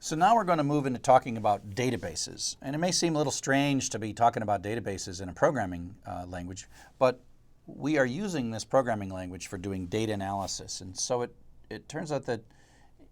So now we're going to move into talking about databases. And it may seem a little strange to be talking about databases in a programming language, but we are using this programming language for doing data analysis. And so it turns out that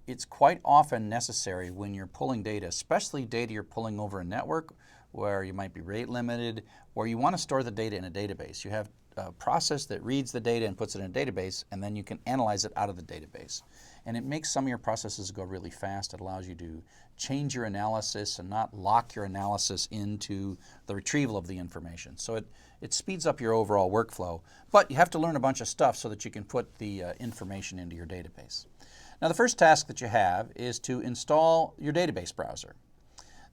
it's quite often necessary when you're pulling data, especially data you're pulling over a network where you might be rate limited, or you want to store the data in a database. You have a process that reads the data and puts it in a database, and then you can analyze it out of the database. And it makes some of your processes go really fast. It allows you to change your analysis and not lock your analysis into the retrieval of the information. So it speeds up your overall workflow, but you have to learn a bunch of stuff so that you can put the information into your database. Now the first task that you have is to install your database browser.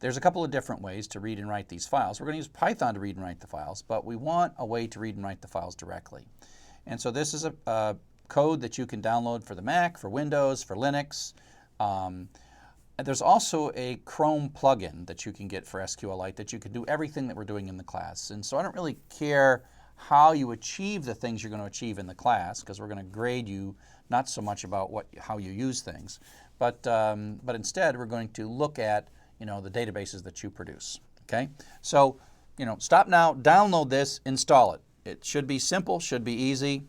There's a couple of different ways to read and write these files. We're going to use Python to read and write the files, but we want a way to read and write the files directly. And so this is a code that you can download for the Mac, for Windows, for Linux. There's also a Chrome plugin that you can get for SQLite that you can do everything that we're doing in the class. And so I don't really care how you achieve the things you're going to achieve in the class, because we're going to grade you not so much about how you use things, but instead we're going to look at the databases that you produce. Okay, so stop now, download this, install it. It should be simple, should be easy.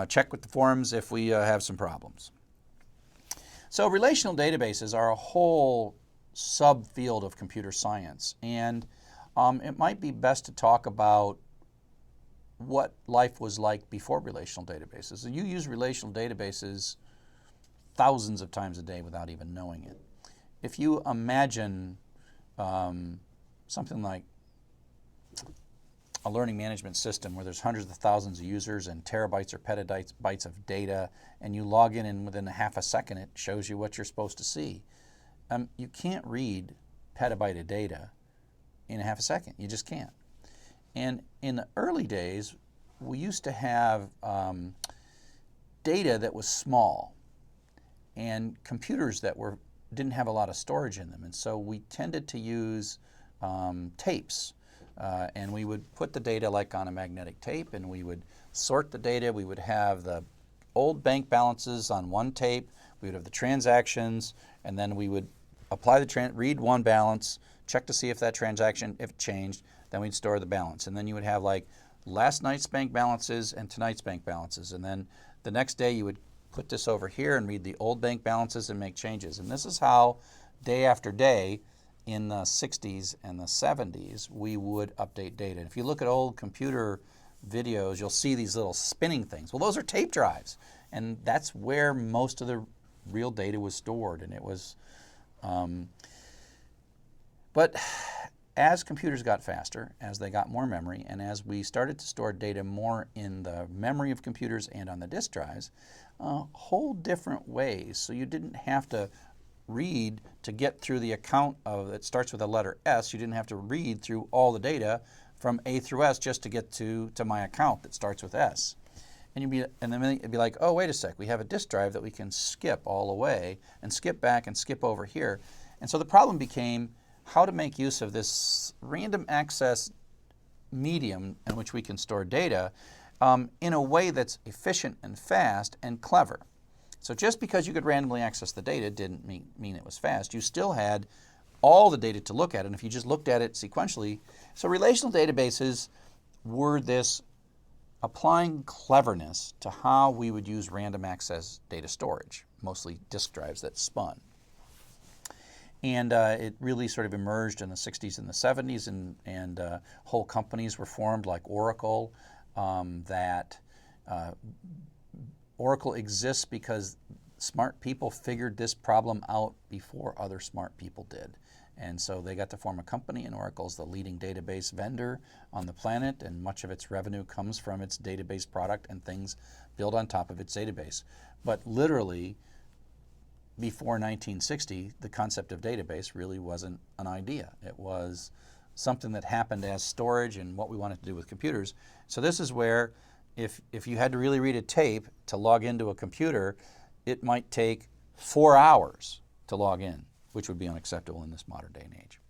Check with the forums if we have some problems. So relational databases are a whole subfield of computer science, and it might be best to talk about what life was like before relational databases. You use relational databases thousands of times a day without even knowing it. If you imagine something like a learning management system where there's hundreds of thousands of users and terabytes or petabytes of data, and you log in and within a half a second it shows you what you're supposed to see. You can't read petabyte of data in a half a second. You just can't. And in the early days, we used to have data that was small and computers that didn't have a lot of storage in them. And so we tended to use tapes. And we would put the data like on a magnetic tape, and we would sort the data. We would have the old bank balances on one tape. We would have the transactions, and then we would apply read one balance, check to see if that transaction, if it changed, then we'd store the balance. And then you would have like last night's bank balances and tonight's bank balances. And then the next day you would put this over here and read the old bank balances and make changes. And this is how day after day in the 60s and the 70s we would update data. If you look at old computer videos, you'll see these little spinning things. Well, those are tape drives, and that's where most of the real data was stored. And it was but as computers got faster, as they got more memory, and as we started to store data more in the memory of computers and on the disk drives, whole different ways. So you didn't have to read to get through the account that starts with the letter S. You didn't have to read through all the data from A through S just to get to my account that starts with S. And then it'd be like, oh, wait a sec, we have a disk drive that we can skip all the way and skip back and skip over here. And so the problem became how to make use of this random access medium in which we can store data in a way that's efficient and fast and clever. So just because you could randomly access the data didn't mean it was fast. You still had all the data to look at, and if you just looked at it sequentially. So relational databases were this applying cleverness to how we would use random access data storage, mostly disk drives that spun. And it really sort of emerged in the 60s and the 70s, and whole companies were formed like Oracle. Oracle exists because smart people figured this problem out before other smart people did. And so they got to form a company, and Oracle's the leading database vendor on the planet, and much of its revenue comes from its database product and things built on top of its database. But literally, before 1960, the concept of database really wasn't an idea. It was something that happened as storage and what we wanted to do with computers. So this is where if you had to really read a tape to log into a computer, it might take 4 hours to log in, which would be unacceptable in this modern day and age.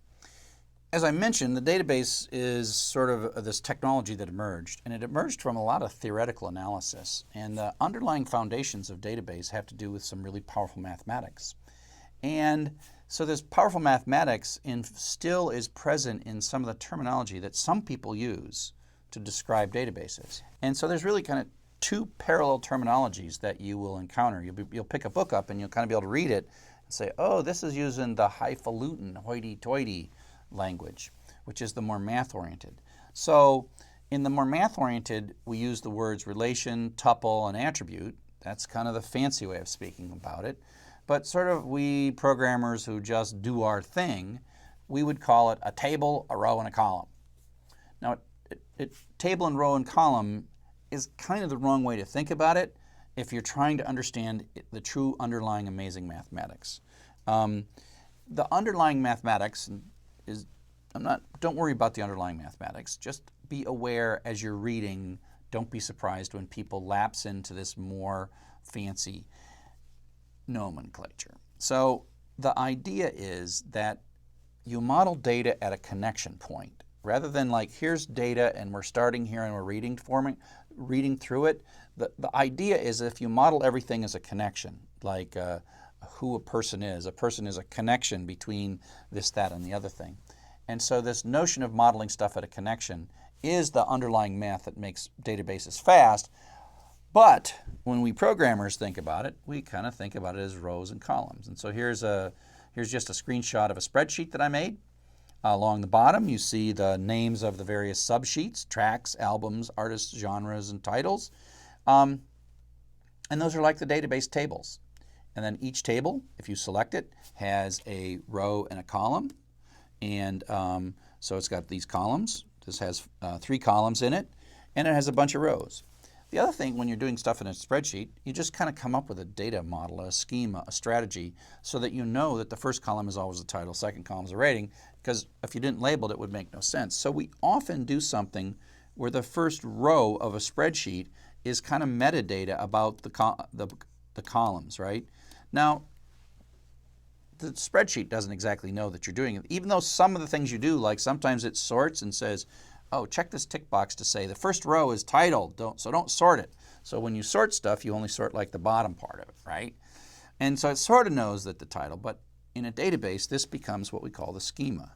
As I mentioned, the database is sort of this technology that emerged, and it emerged from a lot of theoretical analysis. And the underlying foundations of database have to do with some really powerful mathematics. And So this powerful mathematics still is present in some of the terminology that some people use to describe databases. And so there's really kind of two parallel terminologies that you will encounter. You'll pick a book up and you'll kind of be able to read it and say, oh, this is using the highfalutin, hoity-toity language, which is the more math-oriented. So in the more math-oriented, we use the words relation, tuple, and attribute. That's kind of the fancy way of speaking about it. But sort of we programmers who just do our thing, we would call it a table, a row, and a column. Now, table and row and column is kind of the wrong way to think about it if you're trying to understand the true underlying amazing mathematics. The underlying mathematics is, don't worry about the underlying mathematics. Just be aware as you're reading. Don't be surprised when people lapse into this more fancy nomenclature. So the idea is that you model data at a connection point. Rather than like, here's data and we're starting here and we're reading through it, the idea is if you model everything as a connection, like who a person is a connection between this, that, and the other thing. And so this notion of modeling stuff at a connection is the underlying math that makes databases fast. But when we programmers think about it, we kind of think about it as rows and columns. And so here's just a screenshot of a spreadsheet that I made. Along the bottom, you see the names of the various subsheets, tracks, albums, artists, genres, and titles. And those are like the database tables. And then each table, if you select it, has a row and a column. And so it's got these columns. This has 3 columns in it, and it has a bunch of rows. The other thing, when you're doing stuff in a spreadsheet, you just kind of come up with a data model, a schema, a strategy, so that you know that the first column is always the title, second column is a rating, because if you didn't label it, it would make no sense. So we often do something where the first row of a spreadsheet is kind of metadata about the columns, right? Now, the spreadsheet doesn't exactly know that you're doing it, even though some of the things you do, like sometimes it sorts and says, oh, check this tick box to say the first row is titled, so don't sort it. So when you sort stuff, you only sort like the bottom part of it, right? And so it sort of knows that the title, but in a database, this becomes what we call the schema.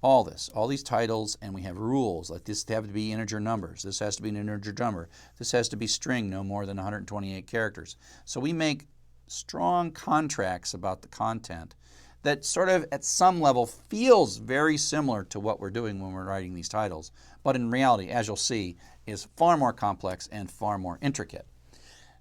All these titles, and we have rules, like this have to be integer numbers, this has to be an integer number, this has to be string, no more than 128 characters. So we make strong contracts about the content that sort of at some level feels very similar to what we're doing when we're writing these titles, but in reality, as you'll see, is far more complex and far more intricate.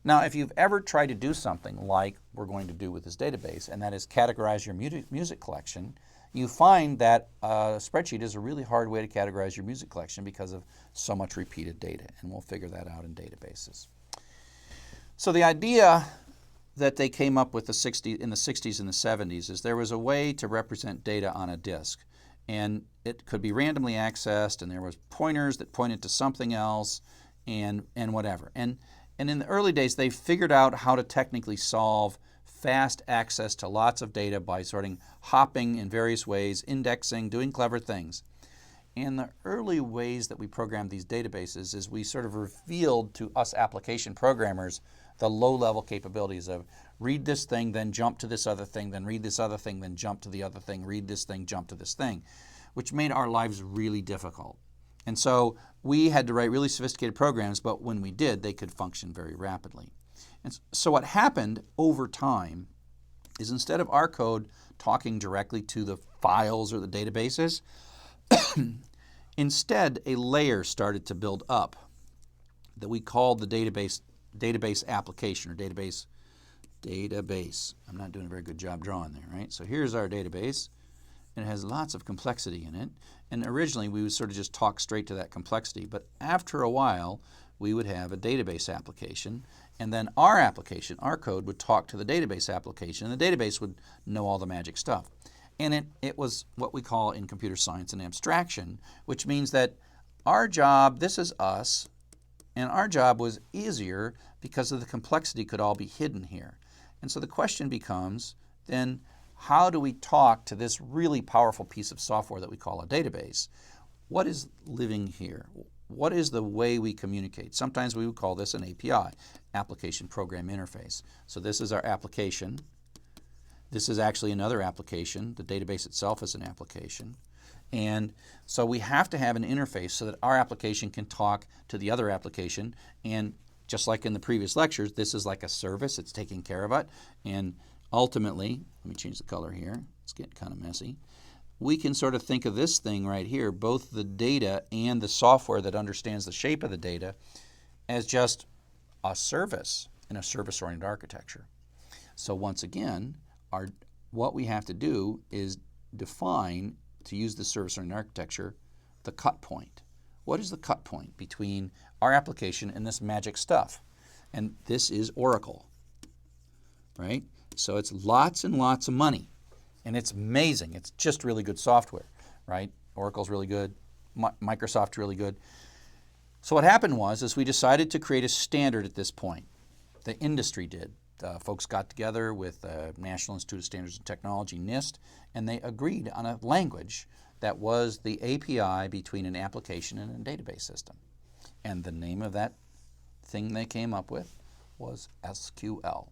Now, if you've ever tried to do something like we're going to do with this database, and that is categorize your music collection, you find that a spreadsheet is a really hard way to categorize your music collection because of so much repeated data, and we'll figure that out in databases. So the idea that they came up with in the 60s and the 70s is there was a way to represent data on a disk. And it could be randomly accessed, and there was pointers that pointed to something else, and whatever. And in the early days, they figured out how to technically solve fast access to lots of data by sorting, hopping in various ways, indexing, doing clever things. And the early ways that we programmed these databases is we sort of revealed to us application programmers the low-level capabilities of read this thing, then jump to this other thing, then read this other thing, then jump to the other thing, read this thing, jump to this thing, which made our lives really difficult. And so we had to write really sophisticated programs, but when we did, they could function very rapidly. And so what happened over time is instead of our code talking directly to the files or the databases, instead a layer started to build up that we called the database application or database. I'm not doing a very good job drawing there, right? So here's our database, and it has lots of complexity in it. And originally we would sort of just talk straight to that complexity, but after a while we would have a database application, and then our application, our code, would talk to the database application, and the database would know all the magic stuff. And it was what we call in computer science an abstraction, which means that our job, this is us, and our job was easier because of the complexity could all be hidden here. And so the question becomes, then, how do we talk to this really powerful piece of software that we call a database? What is living here? What is the way we communicate? Sometimes we would call this an API, Application Program Interface. So this is our application. This is actually another application. The database itself is an application. And so we have to have an interface so that our application can talk to the other application. And just like in the previous lectures, this is like a service. It's taking care of it. And ultimately, let me change the color here. It's getting kind of messy. We can sort of think of this thing right here, both the data and the software that understands the shape of the data, as just a service in a service-oriented architecture. So once again, what we have to do is define, to use the service-oriented architecture, the cut point. What is the cut point between our application and this magic stuff? And this is Oracle, right? So it's lots and lots of money, and it's amazing. It's just really good software, right? Oracle's really good, Microsoft's really good. So what happened was we decided to create a standard at this point. The industry did. Folks got together with the National Institute of Standards and Technology, NIST, and they agreed on a language that was the API between an application and a database system. And the name of that thing they came up with was SQL,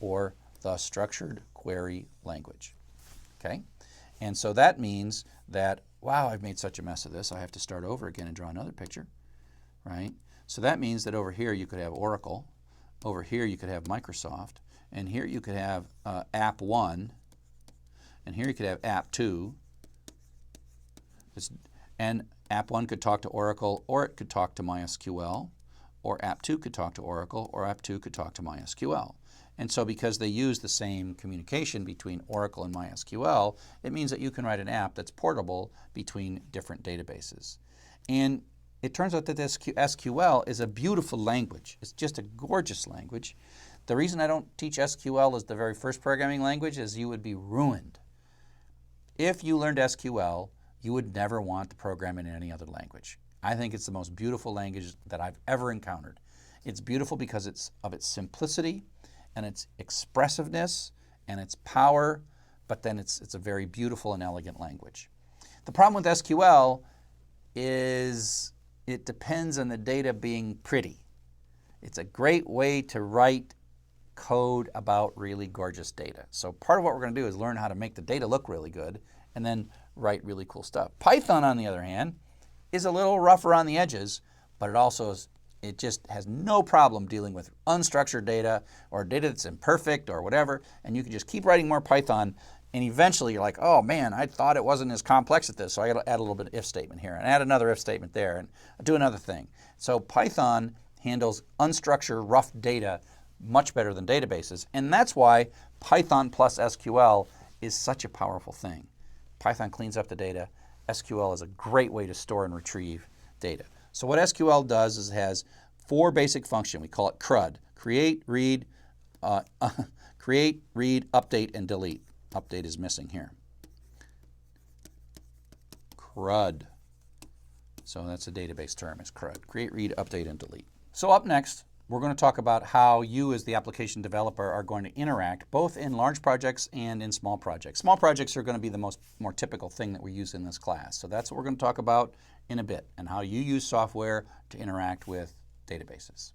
or the Structured Query Language. Okay? And so that means that, wow, I've made such a mess of this, I have to start over again and draw another picture, right? So that means that over here you could have Oracle, over here you could have Microsoft, and here you could have App 1, and here you could have App 2. And App 1 could talk to Oracle, or it could talk to MySQL, or App 2 could talk to Oracle, or App 2 could talk to MySQL. And so because they use the same communication between Oracle and MySQL, it means that you can write an app that's portable between different databases. And it turns out that this SQL is a beautiful language. It's just a gorgeous language. The reason I don't teach SQL as the very first programming language is you would be ruined. If you learned SQL, you would never want to program in any other language. I think it's the most beautiful language that I've ever encountered. It's beautiful because of its simplicity and its expressiveness and its power, but then it's a very beautiful and elegant language. The problem with SQL is it depends on the data being pretty. It's a great way to write code about really gorgeous data. So part of what we're going to do is learn how to make the data look really good and then write really cool stuff. Python, on the other hand, is a little rougher on the edges, but it just has no problem dealing with unstructured data or data that's imperfect or whatever, and you can just keep writing more Python, and eventually you're like, oh man, I thought it wasn't as complex as this, so I got to add a little bit of if statement here and add another if statement there and do another thing. So Python handles unstructured, rough data much better than databases, and that's why Python plus SQL is such a powerful thing. Python cleans up the data. SQL is a great way to store and retrieve data. So what SQL does is it has 4 basic functions. We call it CRUD: create, read, update, and delete. Update is missing here. CRUD. So that's a database term, is CRUD: create, read, update, and delete. So up next, we're going to talk about how you as the application developer are going to interact both in large projects and in small projects. Small projects are going to be the more typical thing that we use in this class. So that's what we're going to talk about in a bit, and how you use software to interact with databases.